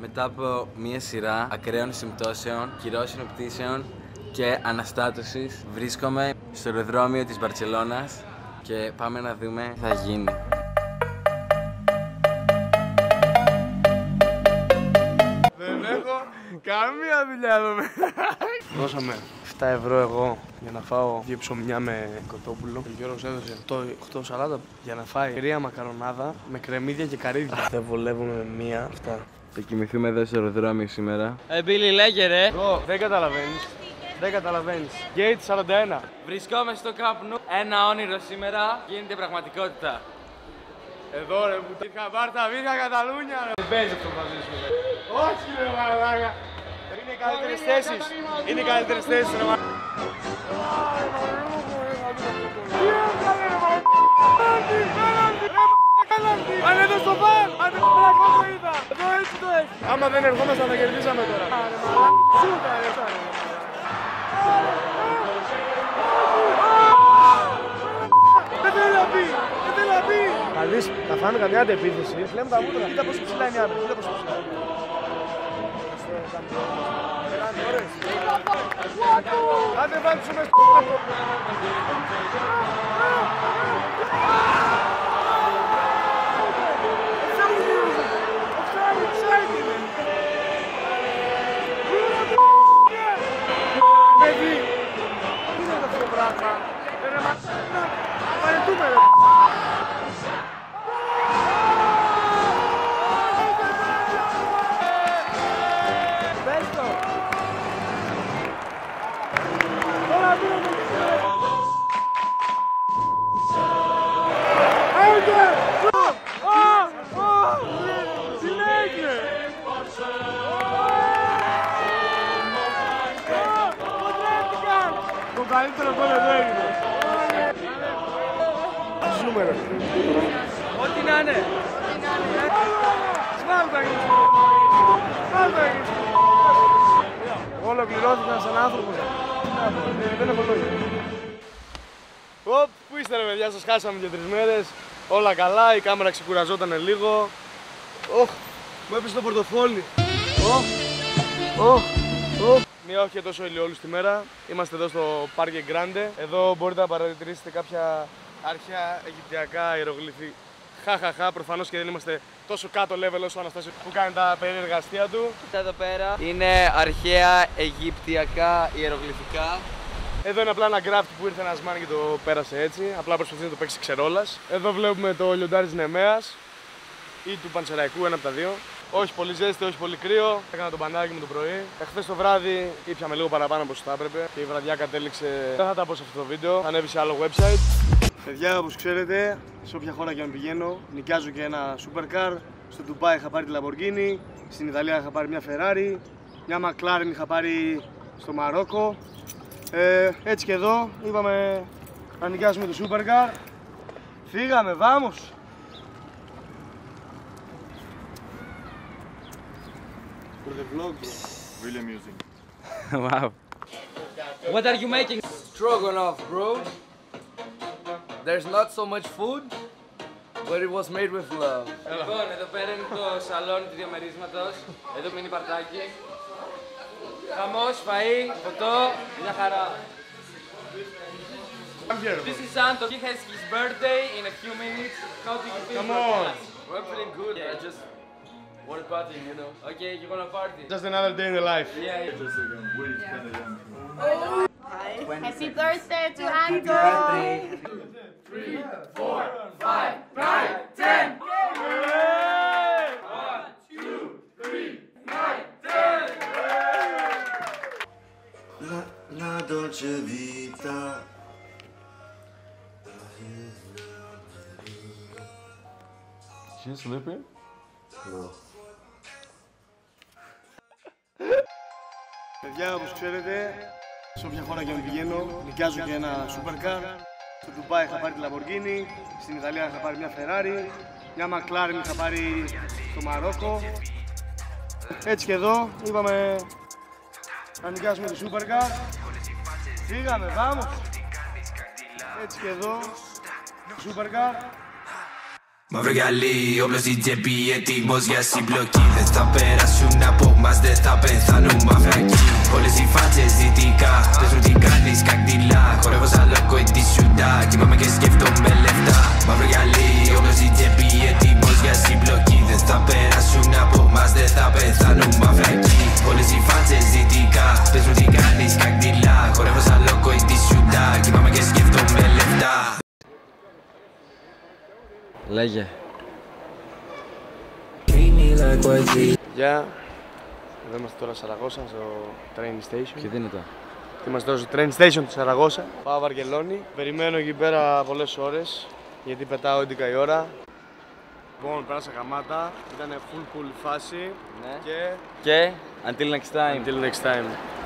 Μετά από μία σειρά ακραίων συμπτώσεων, κυρώσεων πτήσεων και αναστάτωσης, βρίσκομαι στο αεροδρόμιο της Μπαρτσελώνας και πάμε να δούμε τι θα γίνει. Δεν έχω καμία δουλειά εδώ μέσα. Δώσαμε 7 ευρώ εγώ για να φάω 2 ψωμιά με κοτόπουλο. Ο Γιώργος έδωσε 8,40 για να φάει κρύα μακαρονάδα με κρεμμύδια και καρύδια. Δεν βολεύουμε με μία αυτά. Θα κοιμηθούμε εδώ στο αεροδρόμιο σήμερα. Μπίλι, λέγε ρε. Bro, δεν καταλαβαίνεις. Δεν καταλαβαίνεις. Gate 41. Βρισκόμαστε στο Camp Nou. Ένα όνειρο σήμερα γίνεται πραγματικότητα. Εδώ ρε που είχα πάρει τα βίντεο Καταλούνια ρε. Δεν παίζει αυτό μαζί σου ρε. Όχι ρε μαλάκα. Είναι οι καλύτερες θέσεις. Είναι οι καλύτερες θέσεις ρε μαλάκα. Πάνε εδώ στο μπαρ! Πάνε στο μπαρ το είδα! Εδώ έτσι το έχει! Άμα δεν ερχόμασταν θα κερδίσαμε τώρα. Άρε μαλάκα. Σούτα ρε σάρε. Δεν θέλει να πει! Δεν θέλει να πει! Θα δεις, θα φάμε καμιά αντεπίθεση. Λέμε τα μούτρα. Κοίτα πόσο ψηλά είναι οι άντρες. Κοίτα πόσο ψηλά. Άντε βάψου μες στο πάτο. Παιδί, τι είναι αυτό το πράγμα. Παρετούμε ρε. Πες το. Τώρα δίνω το συνέχεια. Το καλύτερο γκολ εδώ έγινε. Ζούμε ρε. Ό,τι να είναι. Σπάρτα γίνεις. Σπάρτα γίνεις. Εγώ ολοκληρώθηκα σαν άνθρωπος. Δεν έχω λόγια. Πού είστε ρε παιδιά, σας χάσαμε για 3 μέρες. Όλα καλά, η κάμερα ξεκουραζόταν λίγο. Μου έπεσε το πορτοφόλι. Μία όχι και τόσο ηλιόλουστη μέρα. Είμαστε εδώ στο Parque Grande. Εδώ μπορείτε να παρατηρήσετε κάποια αρχαία αιγυπτιακά ιερογλυφή. Χαχαχα, προφανώς και δεν είμαστε τόσο κάτω level όσο ο Αναστάσιος που κάνει τα περίεργα αστεία του. Εδώ πέρα είναι αρχαία αιγυπτιακά ιερογλυφικά. Εδώ είναι απλά ένα graffiti που ήρθε ένας μάνα και το πέρασε έτσι. Απλά προσπαθεί να το παίξει ξερόλας. Εδώ βλέπουμε το λιοντάρι της Νεμαίας ή του Πανσεραϊκού, ένα από τα δύο. Όχι πολύ ζέστη, όχι πολύ κρύο. Έκανα το μπανάκι μου το πρωί. Χθες το βράδυ ήπιαμε λίγο παραπάνω από όσο θα έπρεπε και η βραδιά κατέληξε. Δεν θα τα πω σε αυτό το βίντεο, θα ανέβει σε άλλο website. Παιδιά, όπως ξέρετε, σε όποια χώρα και αν πηγαίνω, νοικιάζω και ένα supercar. Στο Ντουμπάι είχα πάρει τη Lamborghini, στην Ιταλία είχα πάρει μια Ferrari, μια McLaren είχα πάρει στο Μαρόκο. Έτσι και εδώ είπαμε να νοικιάσουμε το supercar. Φύγαμε, vamos! For the vlog, bro. Really amusing. Wow. What are you making? Stroganoff, bro. There's not so much food, but it was made with love. Λοιπόν, εδώ πέρα είναι το σαλόνι του διαμερίσματος. Εδώ πίνει παρτάκι. Χαμός, φαΐ, ποτό, μια χαρά. This is Santo. He has his birthday in a few minutes. How do you feel? Come on. We're feeling good. Yeah, just we're partying, you know. Okay, you wanna party? Just another day in the life. Yeah. Happy birthday to Anton! 3, 4, 5, 9, 10. 1, 2, 3, 9, 10. La dolce vita. You sleeping? No. Παιδιά, όπως ξέρετε, σε όποια χώρα και αν πηγαίνω, νοικιάζω και ένα supercar. Στο Ντουμπάι είχα πάρει τη Lamborghini, στην Ιταλία είχα πάρει μια Ferrari, μια McLaren είχα πάρει στο Μαρόκο. Έτσι και εδώ είπαμε να νοικιάσουμε το supercar. Φύγαμε, vamos! Έτσι και εδώ, supercar. Μαύρο γυαλί, όπλο στην τσέπη, έτοιμος για συμπλοκή. Δεν θα περάσουν από μας, δεν θα πεθάνουν μαυρακοί. Όλες οι φάτσες δυτικά, πες μου τι κάνεις κακτήλα. Χορεύω σαν λόκο ή τη σουντά, κοιμάμαι και σκέφτομαι λεφτά. Μαύρο γυαλί, όπλο στην τσέπη, έτοιμος για συμπλοκή. Δεν θα περάσουν από μας, δεν θα πεθάνουν μαυρακοί. Όλες οι φάτσες δυτικά, πες μου τι κάνεις κακτήλα. Χορεύω σαν λόκο ή τη σουντά, κοιμάμαι και σκέφτομαι λεφτά. Λέγε. Γεια. Εδώ είμαστε τώρα στη Σαραγώσα, στο train station. Ποιο είναι το? Είμαστε τώρα στο train station του Σαραγώσα. Πάω Βαρκελόνη. Περιμένω εκεί πέρα πολλές ώρες, γιατί πετάω 11 η ώρα. Λοιπόν, πέρασα γαμάτα. Ήταν full cool φάση. Ναι. Και Και until next time. until next time.